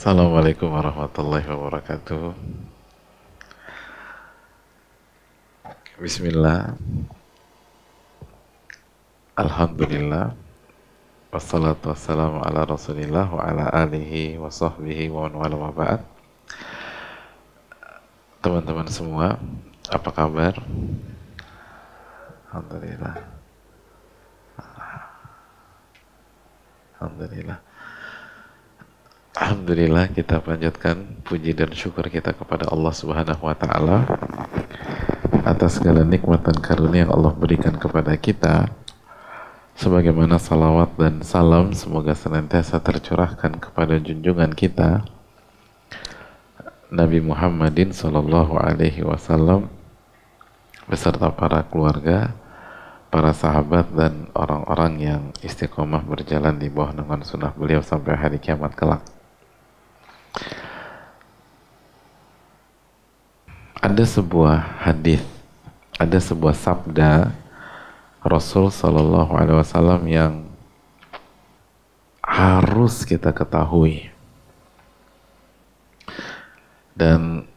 Assalamualaikum warahmatullahi wabarakatuh. Bismillah, Alhamdulillah, wassalatu wassalamu ala rasulillah wa ala alihi wa sahbihi wa man wala wa ba'd. Teman-teman semua, apa kabar? Alhamdulillah. Alhamdulillah. Alhamdulillah, kita panjatkan puji dan syukur kita kepada Allah Subhanahu wa taala atas segala nikmat dan karunia yang Allah berikan kepada kita, sebagaimana salawat dan salam semoga senantiasa tercurahkan kepada junjungan kita Nabi Muhammadin Sallallahu Alaihi Wasallam beserta para keluarga, para sahabat dan orang-orang yang istiqomah berjalan di bawah naungan sunnah beliau sampai hari kiamat kelak. Ada sebuah hadis, ada sebuah sabda Rasul Sallallahu Alaihi Wasallam yang harus kita ketahui dan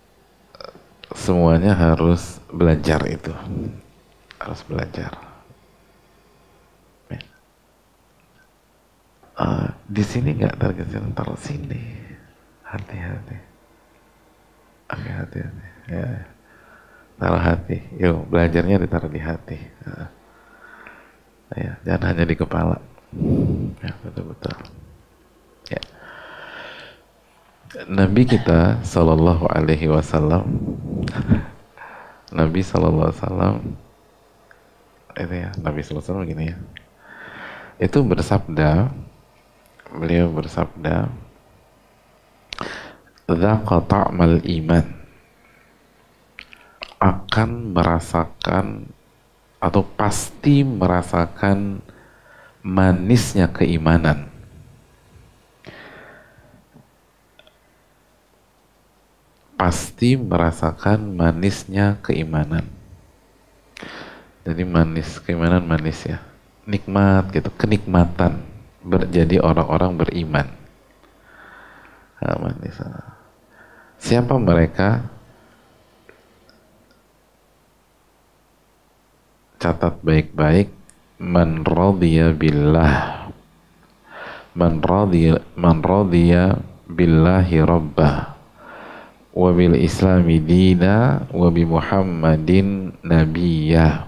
semuanya harus belajar itu, harus belajar. Di sini nggak tergeser, taruh sini, hati-hati. Oke, hati-hati. Ya, taruh hati. Yuk, belajarnya ditaruh di hati. Ya, jangan hanya di kepala. Ya, betul-betul. Ya. Nabi kita Sallallahu Alaihi Wasallam, Nabi Sallallahu Alaihi Wasallam, itu ya, Nabi Sallallahu Alaihi Wasallam gini ya. Itu bersabda, beliau bersabda, "Dzaqa ta'mal iman," akan merasakan atau pasti merasakan manisnya keimanan. Pasti merasakan manisnya keimanan. Jadi manis, keimanan manis ya. Nikmat gitu, kenikmatan jadi orang-orang beriman. Manis. Siapa mereka? Catat baik-baik. Man radiya billah, man radiya billahi rabbah wa bil islami dina wa bi muhammadin nabiyya.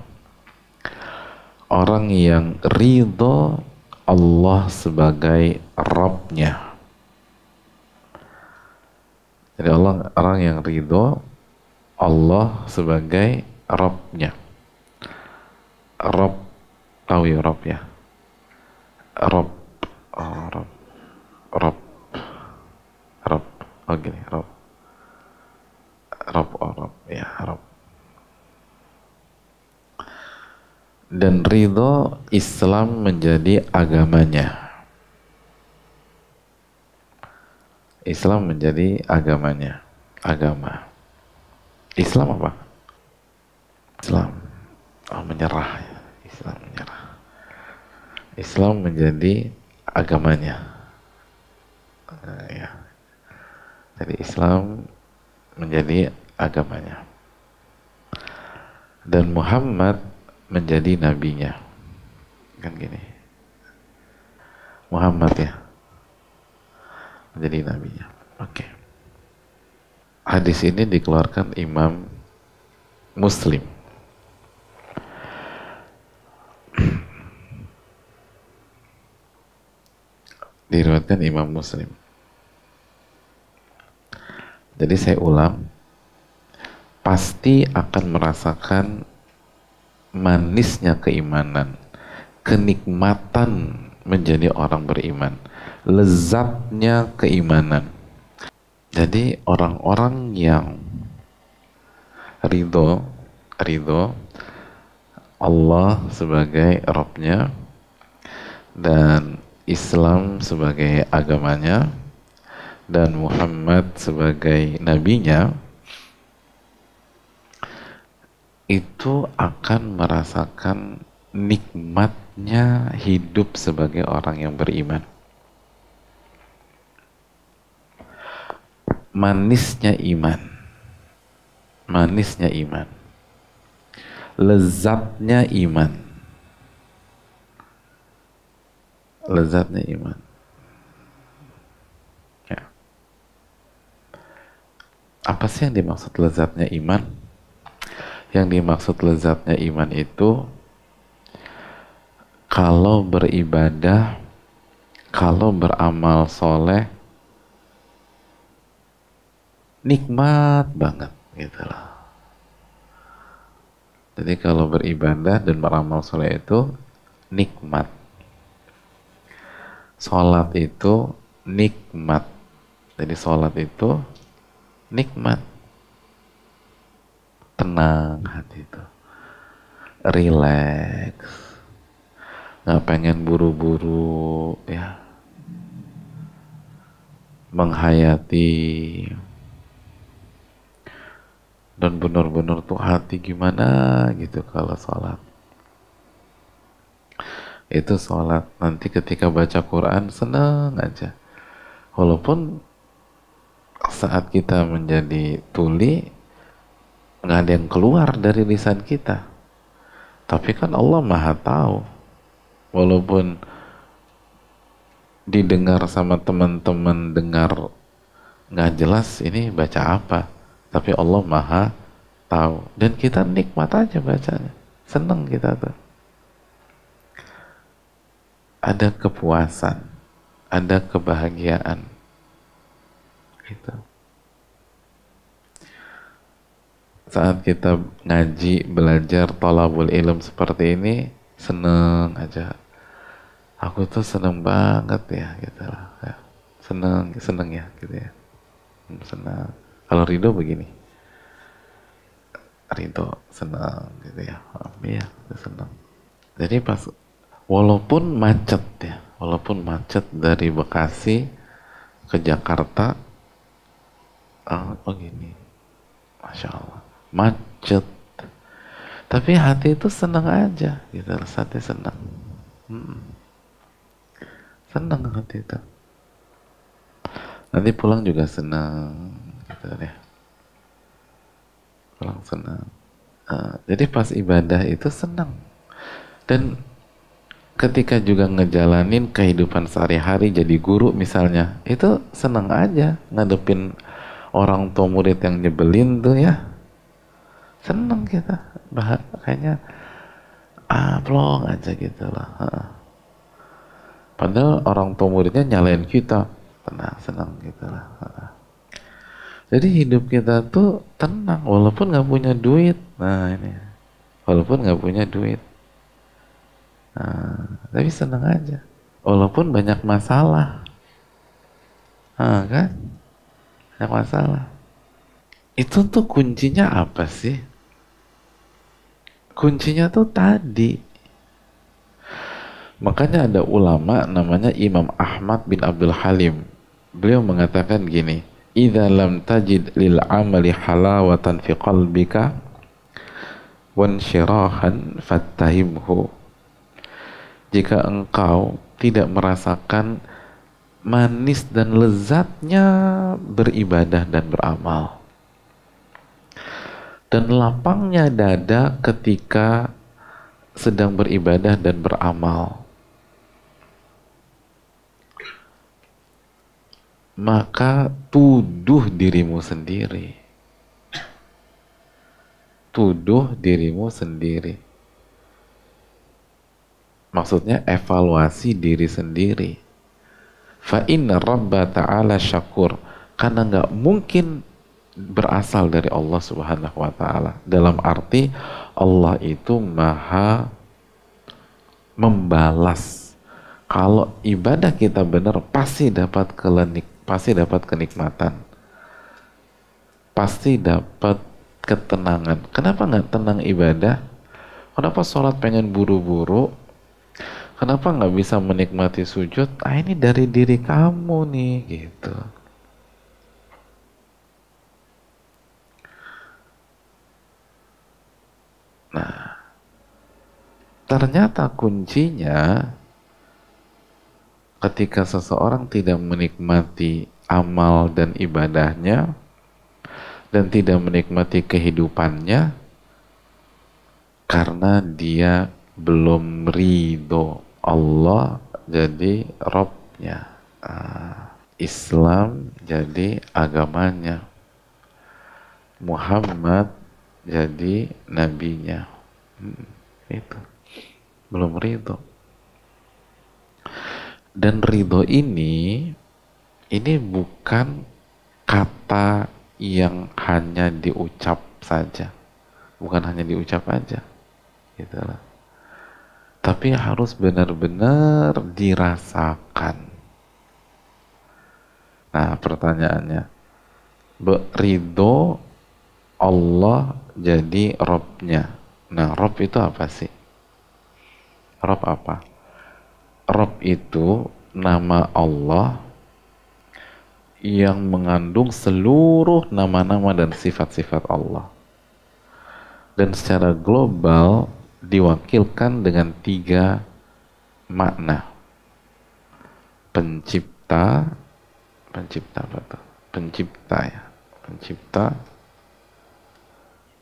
Orang yang ridho Allah sebagai Rabbnya. Jadi orang yang ridho Allah sebagai Rabbnya. Rabb, tahu ya Rabb ya? Rabb, oh Rabb, Rabb, Rabb, oh gini, Rabb, Rabb, oh Rabb, ya Rabb. Dan ridho Islam menjadi agamanya. Islam menjadi agamanya. Agama. Islam apa? Islam. Oh, menyerah. Islam menyerah. Islam menjadi agamanya. Ya. Jadi Islam menjadi agamanya. Dan Muhammad menjadi nabinya. Kan gini. Muhammad ya. Menjadi nabinya. Oke. Hadis ini dikeluarkan Imam Muslim. Diriwayatkan Imam Muslim. Jadi saya ulang, pasti akan merasakan manisnya keimanan, kenikmatan menjadi orang beriman, lezatnya keimanan. Jadi orang-orang yang ridho Allah sebagai Rabbnya dan Islam sebagai agamanya dan Muhammad sebagai nabinya, itu akan merasakan nikmatnya hidup sebagai orang yang beriman. manisnya iman, manisnya iman, lezatnya iman, lezatnya iman. Ya. Apa sih yang dimaksud lezatnya iman? Yang dimaksud lezatnya iman itu kalau beribadah, kalau beramal soleh, nikmat banget gitu loh. Jadi kalau beribadah dan beramal soleh itu nikmat. Sholat itu nikmat. Jadi sholat itu nikmat. Tenang hati itu. Relax. Nggak pengen buru-buru ya. Menghayati. Dan benar-benar tuh hati gimana gitu kalau sholat. Itu sholat. Nanti ketika baca Quran seneng aja. Walaupun saat kita menjadi tuli nggak ada yang keluar dari lisan kita. Tapi kan Allah Maha tahu. Walaupun didengar sama teman-teman dengar nggak jelas ini baca apa. Tapi Allah Maha tahu. Dan kita nikmat aja bacanya. Seneng kita tuh. Ada kepuasan. Ada kebahagiaan. Gitu. Saat kita ngaji, belajar, thalabul ilm seperti ini, seneng aja. Aku tuh seneng banget ya, gitu lah. Ya. Seneng ya, gitu ya. Seneng. Kalau Ridho begini, Ridho seneng, gitu ya. Iya, seneng. Jadi pas, walaupun macet ya, walaupun macet dari Bekasi ke Jakarta, oh gini, Masya Allah. Macet, tapi hati itu senang aja gitu, hati senang, senang hati itu. Nanti pulang juga senang gitu deh, pulang senang. Jadi pas ibadah itu senang. Dan ketika juga ngejalanin kehidupan sehari-hari jadi guru misalnya, itu senang aja ngadepin orang tua murid yang nyebelin tuh ya. Seneng kita, kayaknya plong aja gitu lah. Padahal orang tua muridnya nyalain kita, tenang, senang gitu lah. Jadi hidup kita tuh tenang, walaupun nggak punya duit. Nah ini, walaupun nggak punya duit, tapi senang aja. Walaupun banyak masalah, kan? Banyak masalah. Itu tuh kuncinya apa sih? Kuncinya tuh tadi. Makanya ada ulama namanya Imam Ahmad bin Abdul Halim. Beliau mengatakan gini, "Idza lam tajid lil amali halawatan fi qalbika wansyirahan fattahimhu." Jika engkau tidak merasakan manis dan lezatnya beribadah dan beramal, dan lapangnya dada ketika sedang beribadah dan beramal, maka tuduh dirimu sendiri. Tuduh dirimu sendiri. Maksudnya evaluasi diri sendiri. Fa inna Rabba ta'ala syakur. Karena nggak mungkin berasal dari Allah Subhanahu wa ta'ala. Dalam arti Allah itu maha membalas. Kalau ibadah kita benar, pasti dapat kenikmatan, pasti dapat ketenangan. Kenapa nggak tenang ibadah? Kenapa sholat pengen buru-buru? Kenapa nggak bisa menikmati sujud? Ini dari diri kamu nih, gitu. Nah, ternyata kuncinya ketika seseorang tidak menikmati amal dan ibadahnya dan tidak menikmati kehidupannya karena dia belum ridho Allah jadi Robnya. Islam jadi agamanya, Muhammad jadi nabinya. Itu belum ridho. Dan ridho ini bukan kata yang hanya diucap saja, bukan hanya diucap aja, gitu lah. Tapi harus benar-benar dirasakan. Nah, pertanyaannya, ridho Allah jadi Robnya. Nah, Rob itu apa sih? Rob apa? Rob itu nama Allah yang mengandung seluruh nama-nama dan sifat-sifat Allah. Dan secara global diwakilkan dengan 3 makna. Pencipta apa tuh?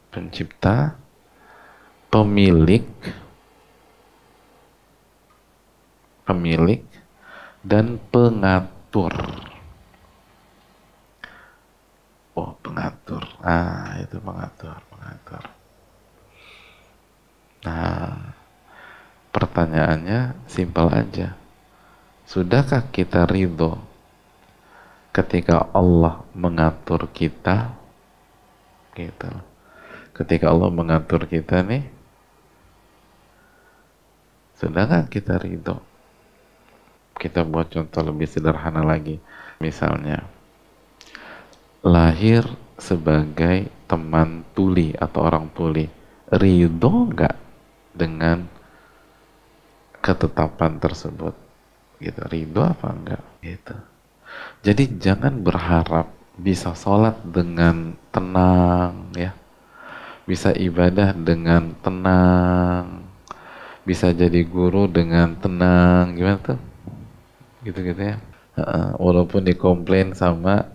Pencipta, pemilik, dan pengatur. Oh, pengatur. Itu pengatur. Nah, pertanyaannya simpel aja. Sudahkah kita ridho ketika Allah mengatur kita? Gitu. Ketika Allah mengatur kita nih, sudahkah kita ridho? Kita buat contoh lebih sederhana lagi. Misalnya, lahir sebagai teman tuli atau orang tuli, ridho nggak dengan ketetapan tersebut? Gitu, ridho apa enggak? Gitu. Jadi jangan berharap bisa sholat dengan tenang, ya, bisa ibadah dengan tenang, bisa jadi guru dengan tenang, gimana tuh? Gitu-gitu ya. Walaupun dikomplain sama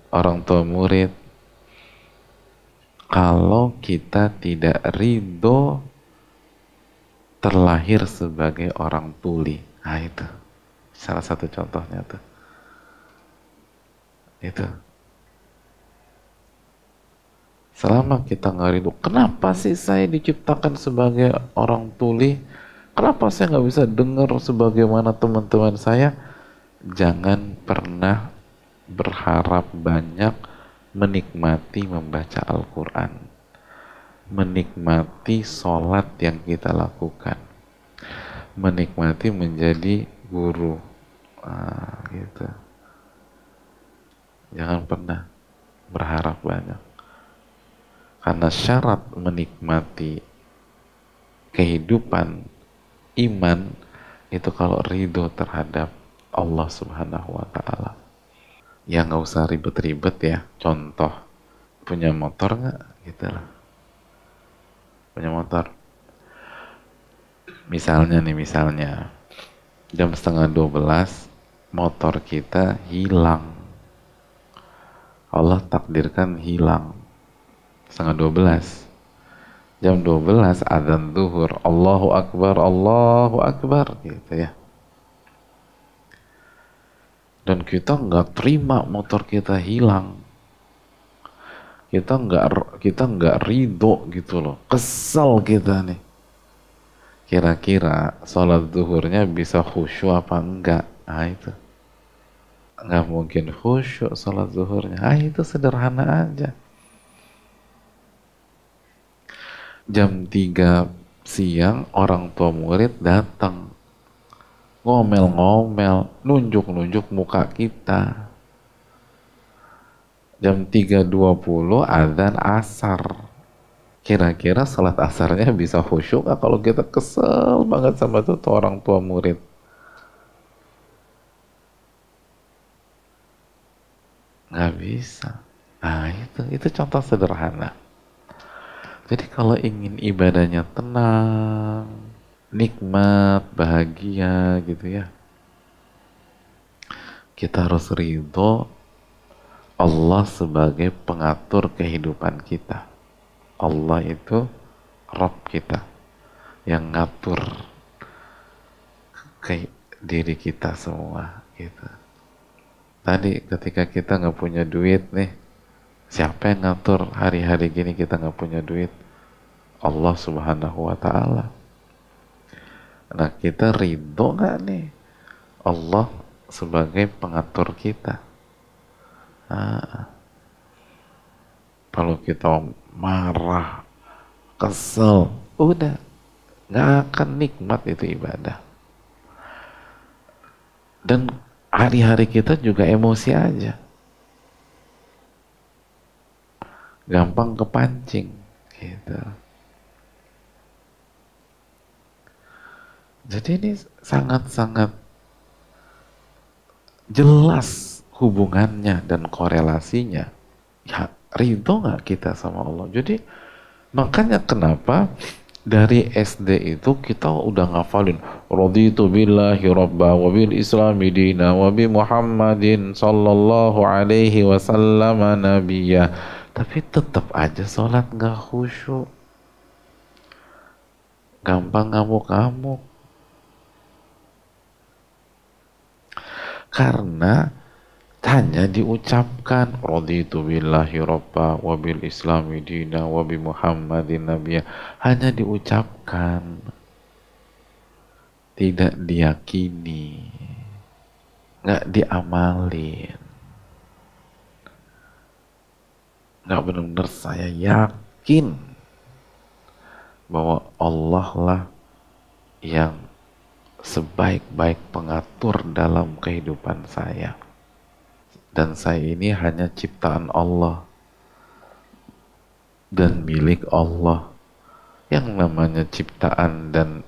orang tua murid, kalau kita tidak ridho terlahir sebagai orang tuli. Nah, itu salah satu contohnya tuh. Itu. Selama kita nggak ridho, kenapa sih saya diciptakan sebagai orang tuli? Kenapa saya nggak bisa dengar sebagaimana teman-teman saya? Jangan pernah berharap banyak menikmati membaca Al-Quran, menikmati sholat yang kita lakukan, menikmati menjadi guru. Gitu. Jangan pernah berharap banyak, karena syarat menikmati kehidupan iman itu kalau ridho terhadap Allah Subhanahu wa Ta'ala. Ya nggak usah ribet-ribet ya. Contoh, punya motor nggak? Gitu lah. Punya motor. Misalnya jam 11:30 motor kita hilang. Allah takdirkan hilang 11:30. Jam 12 adzan zuhur, Allahu Akbar, gitu ya. Dan kita nggak terima motor kita hilang. Kita nggak ridho gitu loh. Kesel kita nih. Kira-kira sholat zuhurnya bisa khusyuk apa enggak? Itu. Nggak mungkin khusyuk sholat zuhurnya. Itu sederhana aja. Jam 3 siang orang tua murid datang, ngomel-ngomel, nunjuk-nunjuk muka kita. Jam 3:20 adzan asar. Kira-kira salat asarnya bisa khusyuk gak kalau kita kesel banget sama tuh orang tua murid? Nggak bisa. Itu contoh sederhana. Jadi kalau ingin ibadahnya tenang, nikmat, bahagia gitu ya, kita harus ridho Allah sebagai pengatur kehidupan kita. Allah itu Rabb kita yang ngatur ke diri kita semua gitu. Tadi ketika kita nggak punya duit nih, siapa yang ngatur hari-hari gini kita nggak punya duit? Allah Subhanahu wa Ta'ala. Nah, kita ridho nggak nih Allah sebagai pengatur kita? Nah, kalau kita marah, kesel, udah nggak akan nikmat itu ibadah. Dan hari-hari kita juga emosi aja, gampang kepancing gitu. Jadi ini sangat-sangat jelas hubungannya dan korelasinya. Ya, ridho nggak kita sama Allah? Jadi makanya kenapa dari SD itu kita udah ngafalin raditu billahi rabba wa bil islami dina wa bi Muhammadin sallallahu alaihi wasallam nabiyya, tapi tetap aja sholat nggak khusyuk, gampang ngamuk-ngamuk karena hanya diucapkan raditu billahi rabba wa bil islami dina wa bi Muhammadin nabiyya, hanya diucapkan, tidak diyakini, nggak diamalin, nggak benar-benar saya yakin bahwa Allah lah yang sebaik-baik pengatur dalam kehidupan saya. Dan saya ini hanya ciptaan Allah dan milik Allah. Yang namanya ciptaan dan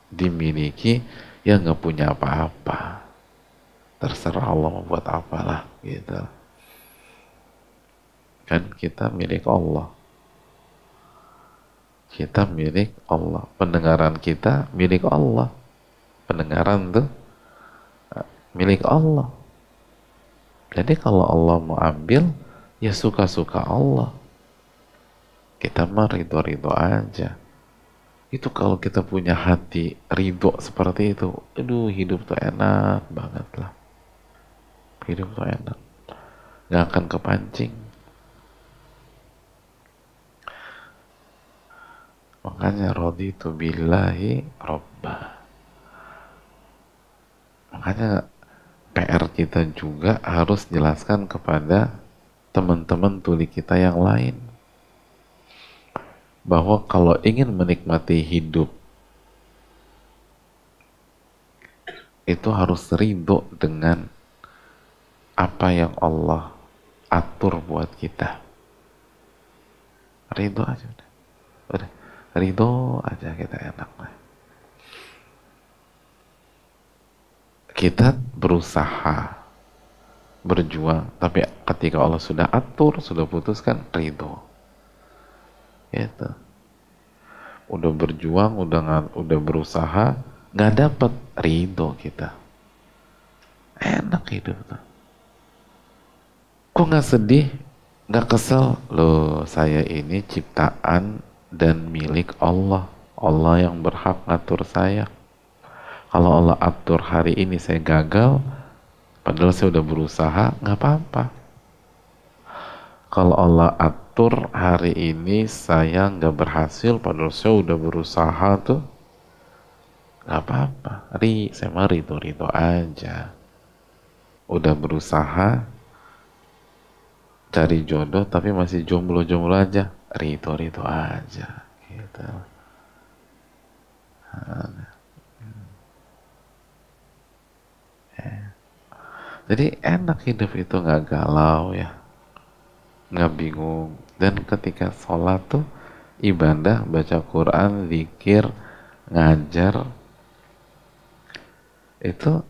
dimiliki, ya nggak punya apa-apa. Terserah Allah mau buat apalah gitu. Kan kita milik Allah. Kita milik Allah. Pendengaran kita milik Allah. Pendengaran tuh milik Allah. Jadi kalau Allah mau ambil, ya suka-suka Allah. Kita mah ridho-ridho aja. Itu kalau kita punya hati ridho seperti itu, aduh hidup tuh enak banget lah. Hidup tuh enak. Gak akan kepancing. Makanya raditu billahi rabba. Makanya PR kita juga harus jelaskan kepada teman-teman tuli kita yang lain bahwa kalau ingin menikmati hidup itu harus ridho dengan apa yang Allah atur buat kita. Ridho aja udah. Ridho aja kita enak lah. Kita berusaha berjuang, tapi ketika Allah sudah atur, sudah putuskan, ridho. Gitu. Udah berjuang, udah berusaha, nggak dapet, ridho kita. Enak hidup tuh. Kok nggak sedih, nggak kesel? Loh, saya ini ciptaan dan milik Allah. Allah yang berhak ngatur saya. Kalau Allah atur hari ini saya gagal, padahal saya udah berusaha, nggak apa-apa. Kalau Allah atur hari ini saya nggak berhasil, padahal saya udah berusaha tuh, nggak apa-apa. Saya mah ridho-ridho aja. Udah berusaha cari jodoh, tapi masih jomblo-jomblo aja, ridho-ridho aja. Gitu. Jadi enak hidup itu, nggak galau ya, nggak bingung. Dan ketika sholat tuh ibadah, baca Quran, zikir, ngajar, itu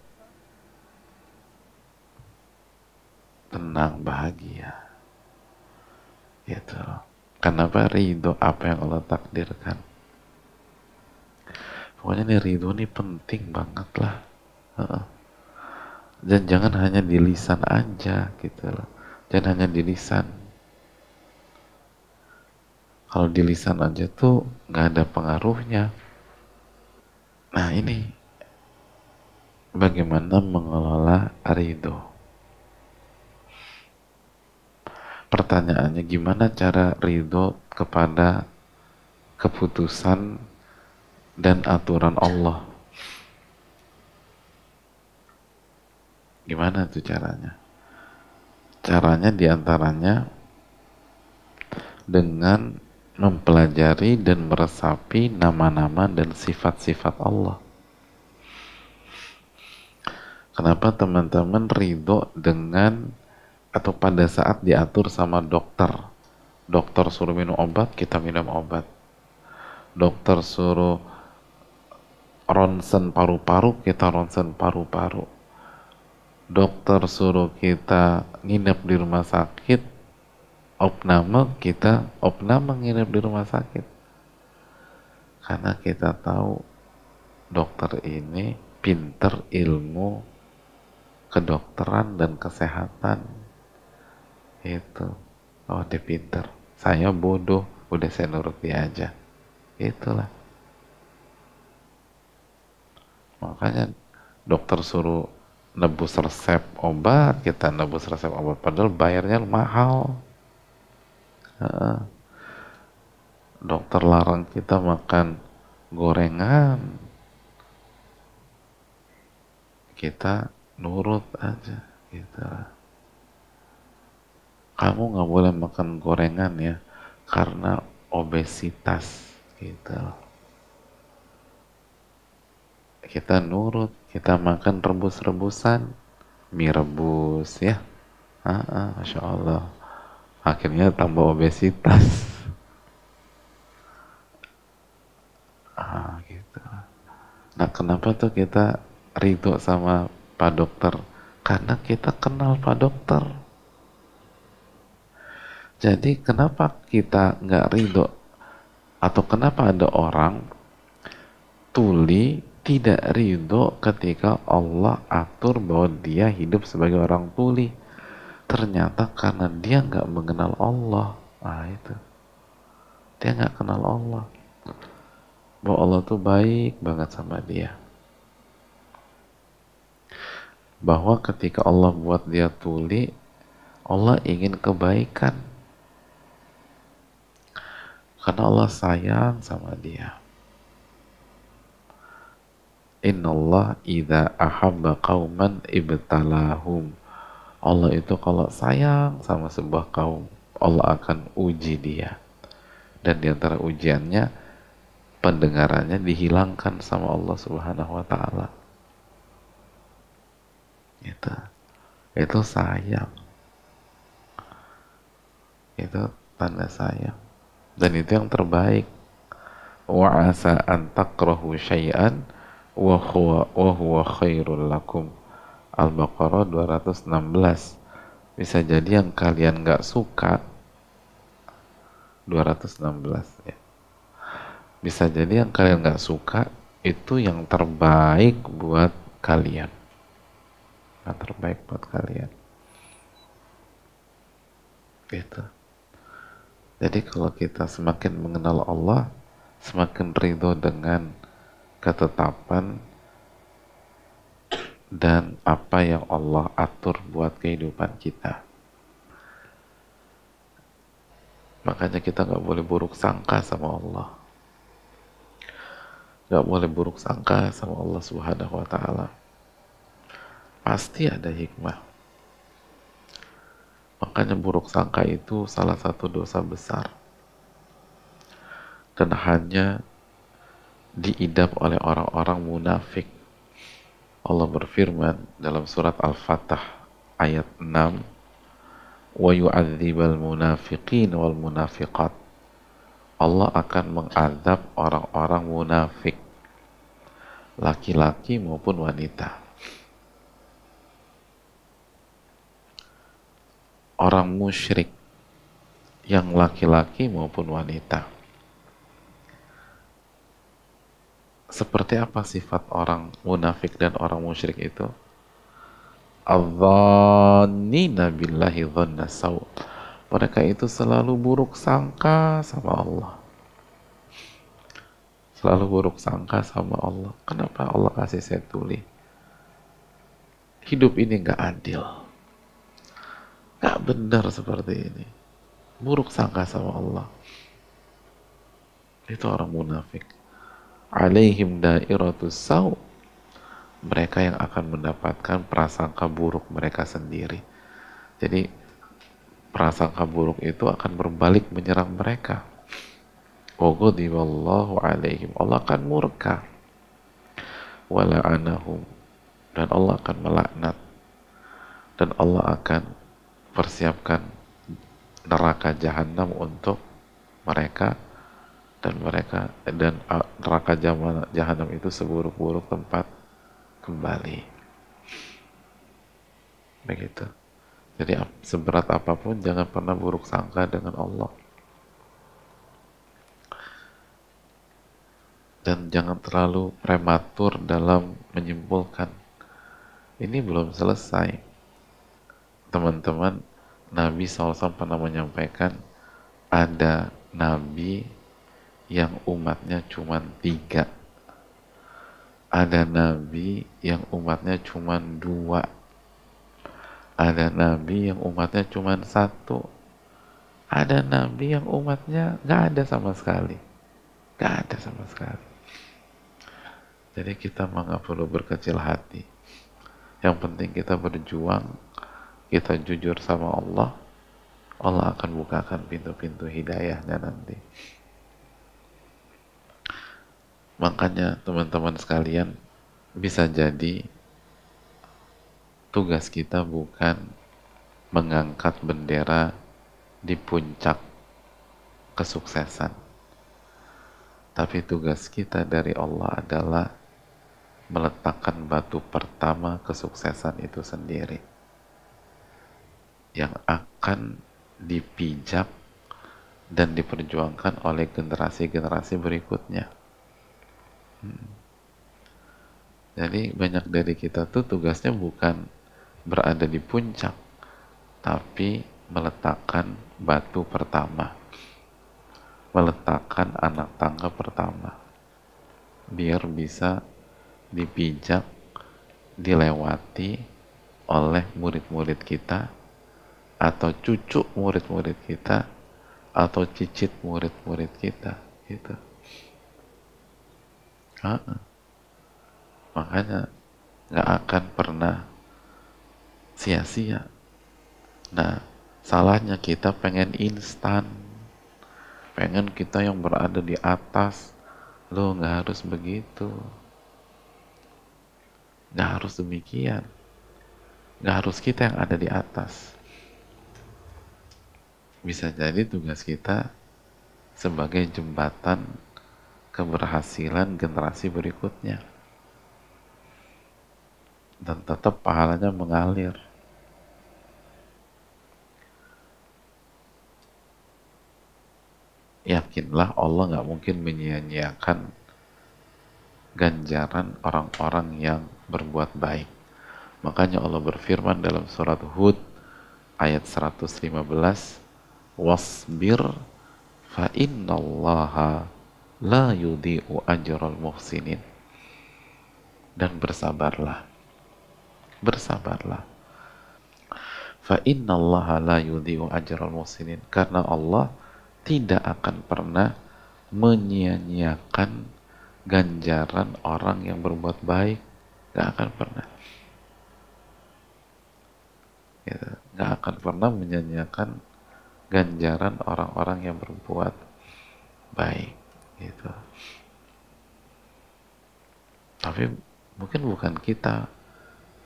tenang, bahagia. Gitu. Kenapa? Ridho apa yang Allah takdirkan. Pokoknya nih ridho nih penting banget lah. Dan jangan hanya di lisan aja gitu loh. dan hanya di lisan. Kalau di lisan aja tuh nggak ada pengaruhnya. Nah ini bagaimana mengelola ridho. Pertanyaannya, gimana cara ridho kepada keputusan dan aturan Allah? Gimana tuh caranya? Caranya diantaranya dengan mempelajari dan meresapi nama-nama dan sifat-sifat Allah. Kenapa teman-teman ridho dengan atau pada saat diatur sama dokter? Dokter suruh minum obat, kita minum obat. Dokter suruh ronsen paru-paru, kita ronsen paru-paru. Dokter suruh kita nginep di rumah sakit, opname, kita opname nginep di rumah sakit. Karena kita tahu dokter ini pinter ilmu kedokteran dan kesehatan. Itu, oh dia pinter, saya bodoh, udah saya nurut dia aja. Itulah. Makanya dokter suruh nebus resep obat, kita nebus resep obat, padahal bayarnya mahal. Dokter larang kita makan gorengan, kita nurut aja gitu. Kamu nggak boleh makan gorengan ya karena obesitas gitu. Kita nurut, kita makan rebus-rebusan, mie rebus ya, Masya Allah, akhirnya tambah obesitas. Gitu. Nah kenapa tuh kita ridho sama Pak Dokter? Karena kita kenal Pak Dokter. Jadi kenapa kita nggak ridho, atau kenapa ada orang tuli tidak ridho ketika Allah atur bahwa dia hidup sebagai orang tuli? Ternyata karena dia nggak mengenal Allah. Nah itu, dia nggak kenal Allah, bahwa Allah tuh baik banget sama dia, bahwa ketika Allah buat dia tuli, Allah ingin kebaikan karena Allah sayang sama dia. Innallah idza ahabba qauman ibtalahum. Allah itu kalau sayang sama sebuah kaum, Allah akan uji dia. Dan diantara ujiannya, pendengarannya dihilangkan sama Allah Subhanahu wa ta'ala. Itu sayang. Itu tanda sayang. Dan itu yang terbaik. Wa asa an takrahu syai'an wa huwa khairul lakum. Al-Baqarah 216. Bisa jadi yang kalian gak suka, 216 ya. Bisa jadi yang kalian gak suka itu yang terbaik buat kalian. Yang terbaik buat kalian. Gitu. Jadi kalau kita semakin mengenal Allah, semakin ridho dengan ketetapan dan apa yang Allah atur buat kehidupan kita. Makanya kita gak boleh buruk sangka sama Allah. Gak boleh buruk sangka sama Allah Subhanahu wa ta'ala. Pasti ada hikmah. Makanya buruk sangka itu salah satu dosa besar. Dan hanya diidap oleh orang-orang munafik. Allah berfirman dalam surat Al-Fatah ayat 6, wa yu'adzibal munafiqin wal munafiqat. Allah akan mengadab orang-orang munafik, laki-laki maupun wanita. Orang musyrik yang laki-laki maupun wanita. Seperti apa sifat orang munafik dan orang musyrik itu? Adzannina billahi dhanna saw. Mereka itu selalu buruk sangka sama Allah. Selalu buruk sangka sama Allah. Kenapa Allah kasih saya tuli? Hidup ini nggak adil. Nggak benar seperti ini. Buruk sangka sama Allah. Itu orang munafik. Alaihim dairatus saw. Mereka yang akan mendapatkan prasangka buruk mereka sendiri. Jadi prasangka buruk itu akan berbalik menyerang mereka. Waghadiballahu alaihim. Allah akan murka. Wala'anahum. Dan Allah akan melaknat. Dan Allah akan persiapkan neraka jahanam untuk mereka, dan neraka jahanam itu seburuk-buruk tempat kembali. Begitu. Jadi seberat apapun jangan pernah buruk sangka dengan Allah. Dan jangan terlalu prematur dalam menyimpulkan. Ini belum selesai. Teman-teman, Nabi SAW pernah menyampaikan ada Nabi yang umatnya cuma 3. Ada Nabi yang umatnya cuma 2. Ada Nabi yang umatnya cuma 1. Ada Nabi yang umatnya nggak ada sama sekali. Nggak ada sama sekali. Jadi kita nggak perlu berkecil hati. Yang penting kita berjuang, kita jujur sama Allah, Allah akan bukakan pintu-pintu hidayahnya nanti. Makanya teman-teman sekalian, bisa jadi tugas kita bukan mengangkat bendera di puncak kesuksesan, tapi tugas kita dari Allah adalah meletakkan batu pertama kesuksesan itu sendiri, yang akan dipijak dan diperjuangkan oleh generasi-generasi berikutnya. Jadi banyak dari kita tuh tugasnya bukan berada di puncak, tapi meletakkan batu pertama, meletakkan anak tangga pertama, biar bisa dipijak, dilewati oleh murid-murid kita, atau cucu murid-murid kita, atau cicit murid-murid kita, gitu. Makanya nggak akan pernah sia-sia. Nah, salahnya kita pengen instan, pengen kita yang berada di atas. Lo nggak harus begitu, nggak harus demikian, nggak harus kita yang ada di atas. Bisa jadi tugas kita sebagai jembatan keberhasilan generasi berikutnya, dan tetap pahalanya mengalir. Yakinlah Allah nggak mungkin menyia-nyiakan ganjaran orang-orang yang berbuat baik. Makanya Allah berfirman dalam surat Hud ayat 115, wasbir fa innallaha la yudhi'u ajral muhsinin. Dan bersabarlah, bersabarlah, fa innallaha la yudhi'u ajral muhsinin, karena Allah tidak akan pernah menyia-nyiakan ganjaran orang yang berbuat baik. Gak akan pernah, gitu. Gak akan pernah menyia-nyiakan ganjaran orang-orang yang berbuat baik, gitu. Tapi mungkin bukan kita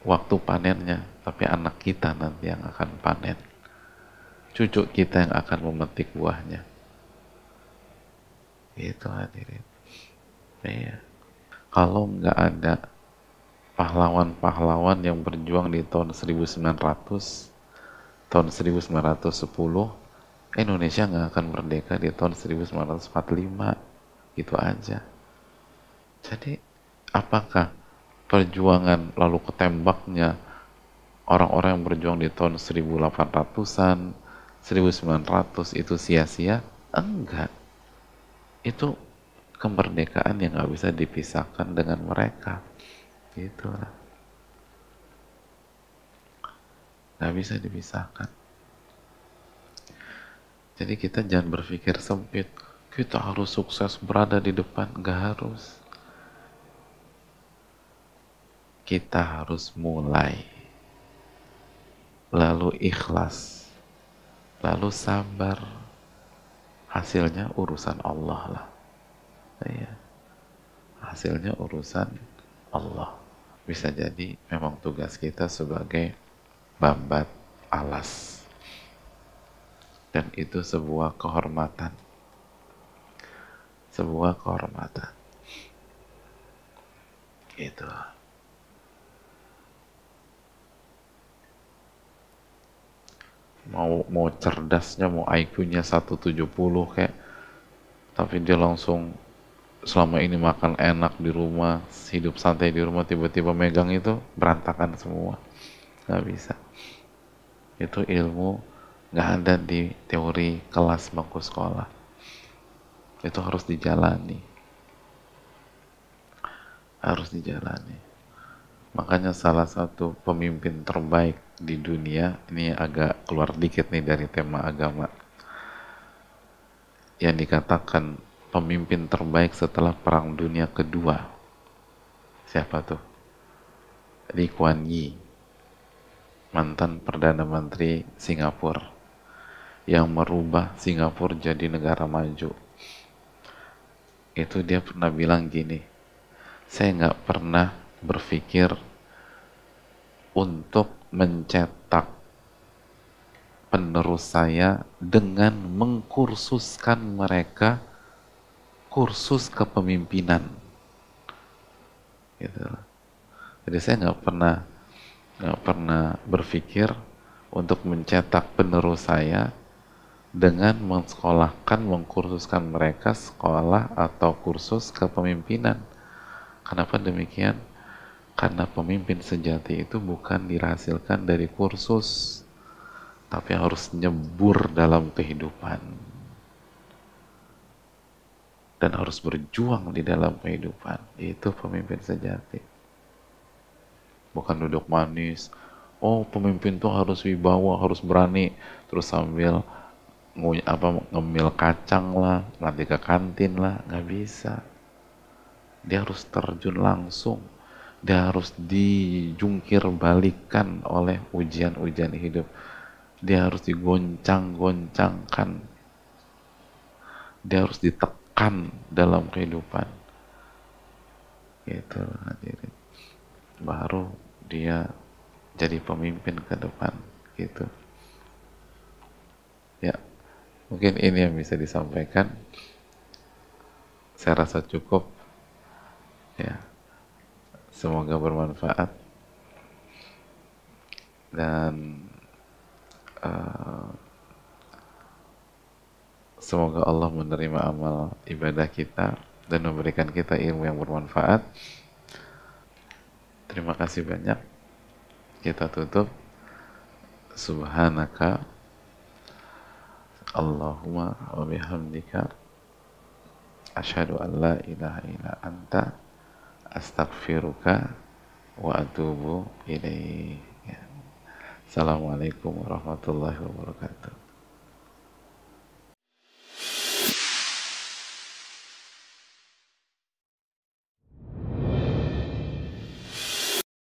waktu panennya, tapi anak kita nanti yang akan panen, cucu kita yang akan memetik buahnya, gitu hadirin. Iya. Kalau nggak ada pahlawan-pahlawan yang berjuang di tahun 1900, tahun 1910, Indonesia nggak akan merdeka di tahun 1945, gitu aja. Jadi apakah perjuangan lalu ketembaknya orang-orang yang berjuang di tahun 1800-an, 1900 itu sia-sia? Enggak. Itu kemerdekaan yang nggak bisa dipisahkan dengan mereka. Itulah. Nggak bisa dipisahkan. Jadi kita jangan berpikir sempit. Kita harus sukses berada di depan. Nggak harus. Kita harus mulai. Lalu ikhlas. Lalu sabar. Hasilnya urusan Allah lah. Ya. Hasilnya urusan Allah. Bisa jadi memang tugas kita sebagai bambat alas. Dan itu sebuah kehormatan. Sebuah kehormatan. Gitu. Mau cerdasnya, mau IQ-nya 170 kayak, tapi dia langsung selama ini makan enak di rumah, hidup santai di rumah, tiba-tiba megang itu berantakan semua. Nggak bisa. Itu ilmu nggak ada di teori kelas bangku sekolah. Itu harus dijalani. Harus dijalani. Makanya salah satu pemimpin terbaik di dunia, ini agak keluar dikit nih dari tema agama, yang dikatakan pemimpin terbaik setelah Perang Dunia Kedua. Siapa tuh? Lee Kuan Yew, mantan Perdana Menteri Singapura, yang merubah Singapura jadi negara maju. Itu dia pernah bilang gini, saya nggak pernah berpikir untuk mencetak penerus saya dengan mengkursuskan mereka kursus kepemimpinan. Gitu. Jadi saya nggak pernah berpikir untuk mencetak penerus saya dengan mensekolahkan, mengkursuskan mereka sekolah atau kursus kepemimpinan. Kenapa demikian? Karena pemimpin sejati itu bukan dihasilkan dari kursus, tapi harus nyebur dalam kehidupan. Dan harus berjuang di dalam kehidupan. Itu pemimpin sejati. Bukan duduk manis. Oh, pemimpin tuh harus wibawa, harus berani. Terus sambil ngemil kacang lah, nanti ke kantin lah. Nggak bisa. Dia harus terjun langsung. Dia harus dijungkir balikan oleh ujian-ujian hidup. Dia harus digoncang-goncangkan. Dia harus ditekan dalam kehidupan. Gitu, hadirin. Baru dia jadi pemimpin ke depan. Gitu. Ya, mungkin ini yang bisa disampaikan. Saya rasa cukup. Ya. Semoga bermanfaat dan semoga Allah menerima amal ibadah kita dan memberikan kita ilmu yang bermanfaat. Terima kasih banyak. Kita tutup. Subhanaka Allahumma wa bihamdika asyhadu an la ilaha illa anta astaghfiruka wa atubu ilaih. Assalamualaikum warahmatullahi wabarakatuh.